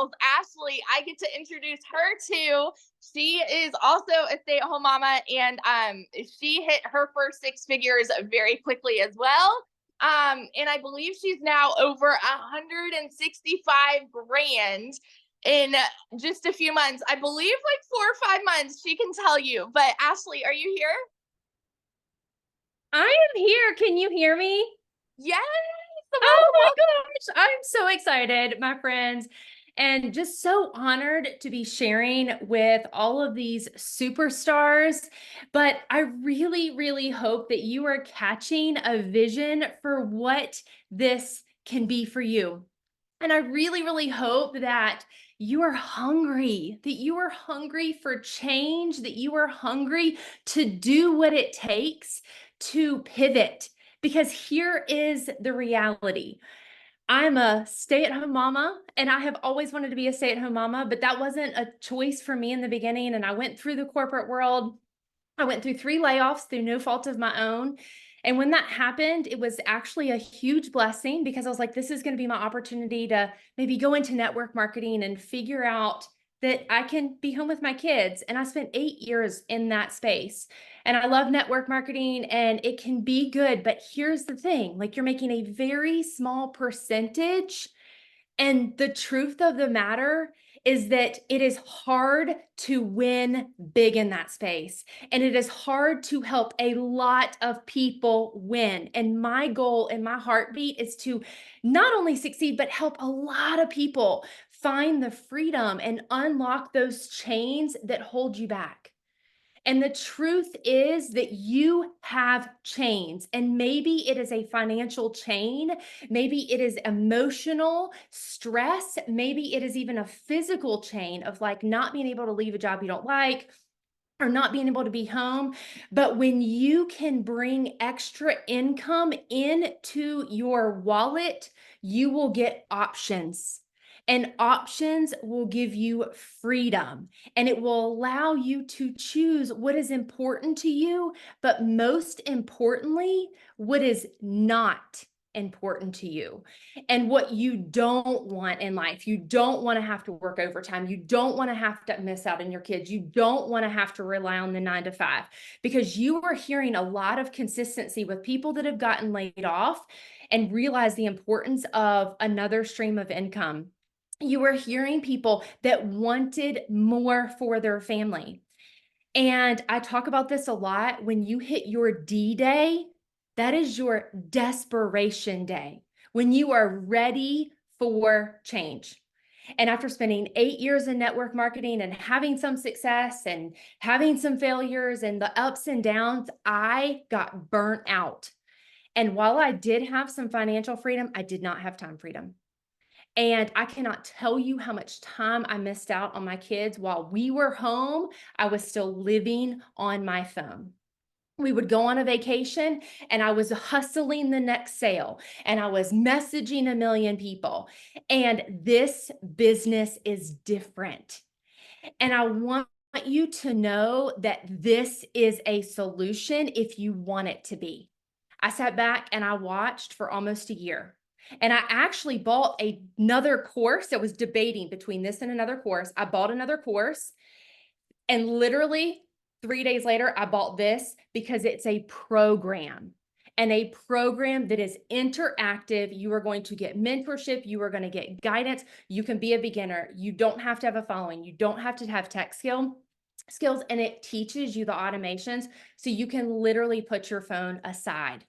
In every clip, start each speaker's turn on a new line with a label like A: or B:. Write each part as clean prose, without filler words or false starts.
A: girls, Ashley, I get to introduce her to. She is also a stay-at-home mama, and she hit her first six figures very quickly as well. And I believe she's now over 165 grand in just a few months. I believe like 4 or 5 months, she can tell you. But Ashley, are you here?
B: I am here. Can you hear me?
A: Yes.
B: Oh
A: Welcome,
B: my
A: welcome.
B: gosh. I'm so excited, my friends, and just so honored to be sharing with all of these superstars. But I really, really hope that you are catching a vision for what this can be for you. And I really, really hope that you are hungry, that you are hungry for change, that you are hungry to do what it takes to pivot. Because here is the reality. I'm a stay-at-home mama, and I have always wanted to be a stay-at-home mama, but that wasn't a choice for me in the beginning. And I went through the corporate world. I went through 3 layoffs through no fault of my own. And when that happened, it was actually a huge blessing because I was like, this is going to be my opportunity to maybe go into network marketing and figure out that I can be home with my kids. And I spent 8 years in that space. And I love network marketing and it can be good. But here's the thing, like, you're making a very small percentage. And the truth of the matter is that it is hard to win big in that space. And it is hard to help a lot of people win. And my goal and my heartbeat is to not only succeed, but help a lot of people find the freedom and unlock those chains that hold you back. And the truth is that you have chains, and maybe it is a financial chain, maybe it is emotional stress, maybe it is even a physical chain of like not being able to leave a job you don't like or not being able to be home. But when you can bring extra income into your wallet, you will get options. And options will give you freedom and it will allow you to choose what is important to you, but most importantly, what is not important to you and what you don't want in life. You don't want to have to work overtime. You don't want to have to miss out on your kids. You don't want to have to rely on the 9 to 5 because you are hearing a lot of consistency with people that have gotten laid off and realize the importance of another stream of income. You were hearing people that wanted more for their family. And I talk about this a lot. When you hit your D day, that is your desperation day, when you are ready for change. And after spending 8 years in network marketing and having some success and having some failures and the ups and downs, I got burnt out. And while I did have some financial freedom, I did not have time freedom. And I cannot tell you how much time I missed out on my kids while we were home. I was still living on my phone. We would go on a vacation and I was hustling the next sale and I was messaging a million people. And this business is different. And I want you to know that this is a solution if you want it to be. I sat back and I watched for almost a year. And I actually bought another course that was debating between this and another course. I bought another course and literally 3 days later, I bought this because it's a program and a program that is interactive. You are going to get mentorship. You are going to get guidance. You can be a beginner. You don't have to have a following. You don't have to have tech skills, and it teaches you the automations so you can literally put your phone aside.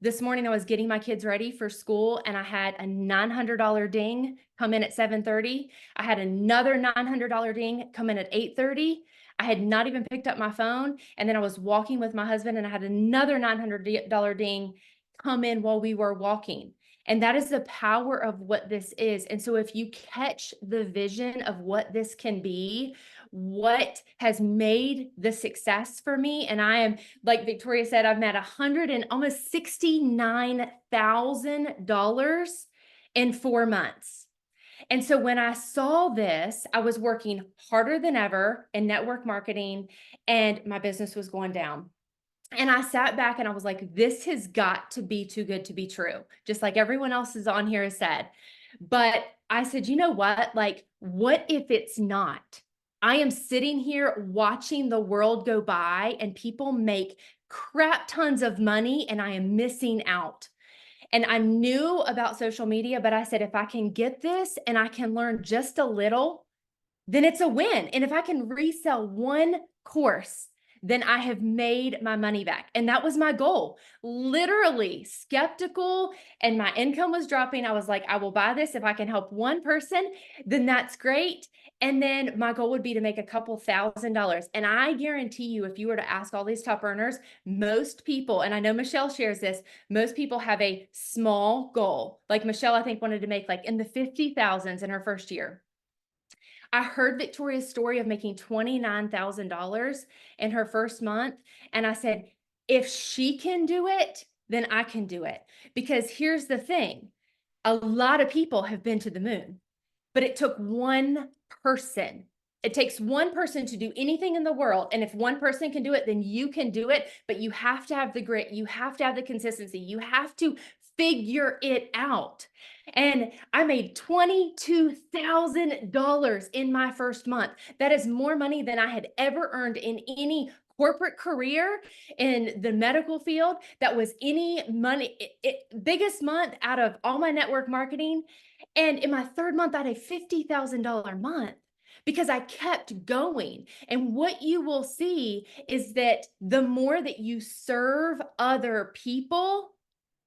B: This morning, I was getting my kids ready for school and I had a $900 ding come in at 7:30. I had another $900 ding come in at 8:30. I had not even picked up my phone. And then I was walking with my husband and I had another $900 ding come in while we were walking. And that is the power of what this is. And so if you catch the vision of what this can be, what has made the success for me, and I am, like Victoria said, I've made almost $69,000 in 4 months. And so when I saw this, I was working harder than ever in network marketing and my business was going down. And I sat back and I was like, this has got to be too good to be true, just like everyone else is on here has said. But I said, you know what? Like, what if it's not? I am sitting here watching the world go by and people make crap tons of money and I am missing out. And I knew about social media, but I said, if I can get this and I can learn just a little, then it's a win. And if I can resell one course, then I have made my money back. And that was my goal. Literally skeptical, and my income was dropping. I was like, I will buy this. If I can help one person, then that's great. And then my goal would be to make a couple $1,000s. And I guarantee you, if you were to ask all these top earners, most people, and I know Michelle shares this, most people have a small goal. Like Michelle, I think wanted to make like in the 50,000s in her first year. I heard Victoria's story of making $29,000 in her first month. And I said, if she can do it, then I can do it. Because here's the thing, a lot of people have been to the moon, but it took one person. It takes one person to do anything in the world. And if one person can do it, then you can do it. But you have to have the grit. You have to have the consistency. You have to figure it out. And I made $22,000 in my first month. That is more money than I had ever earned in any corporate career in the medical field. That was any money, biggest month out of all my network marketing. And in my third month, I had a $50,000 month because I kept going. And what you will see is that the more that you serve other people,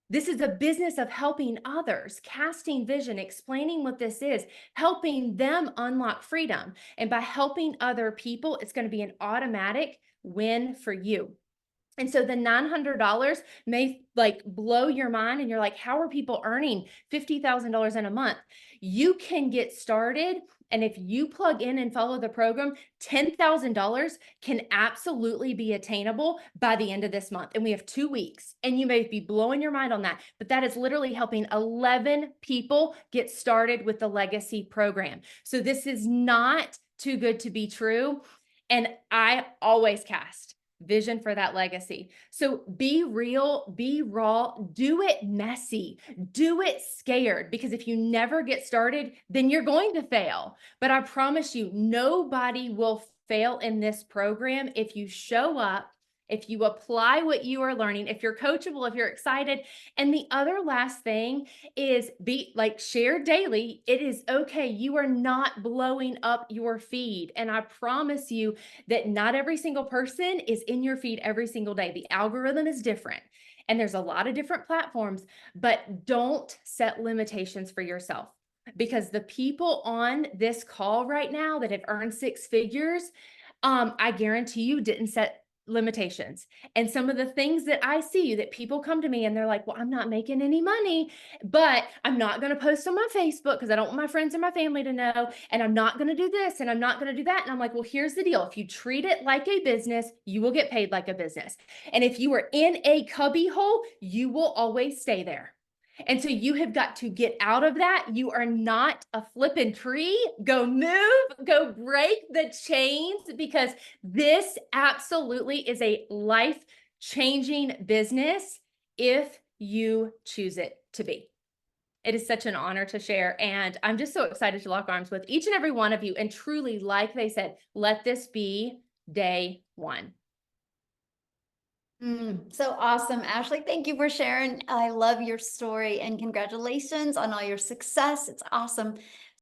B: this is a business of helping others, casting vision, explaining what this is, helping them unlock freedom. And by helping other people, it's going to be an automatic win for you. And so the $900 may like blow your mind and you're like, how are people earning $50,000 in a month? You can get started. And if you plug in and follow the program, $10,000 can absolutely be attainable by the end of this month. And we have 2 weeks, and you may be blowing your mind on that, but that is literally helping 11 people get started with the Legacy program. So this is not too good to be true. And I always cast vision for that legacy. So be real, be raw, do it messy, do it scared, because if you never get started, then you're going to fail. But I promise you, nobody will fail in this program if you show up, if you apply what you are learning, if you're coachable, if you're excited. And the other last thing is be like, share daily. It is okay. You are not blowing up your feed. And I promise you that not every single person is in your feed every single day. The algorithm is different. And there's a lot of different platforms, but don't set limitations for yourself, because the people on this call right now that have earned 6 figures, I guarantee you didn't set limitations. And some of the things that I see, that people come to me and they're like, well, I'm not making any money, but I'm not going to post on my Facebook because I don't want my friends and my family to know. And I'm not going to do this and I'm not going to do that. And I'm like, well, here's the deal. If you treat it like a business, you will get paid like a business. And if you are in a cubby hole, you will always stay there. And so you have got to get out of that. You are not a flipping tree. Go move, go break the chains, because this absolutely is a life-changing business if you choose it to be. It is such an honor to share. And I'm just so excited to lock arms with each and every one of you. And truly, like they said, let this be day one.
C: So awesome, Ashley. Thank you for sharing. I love your story and congratulations on all your success. It's awesome.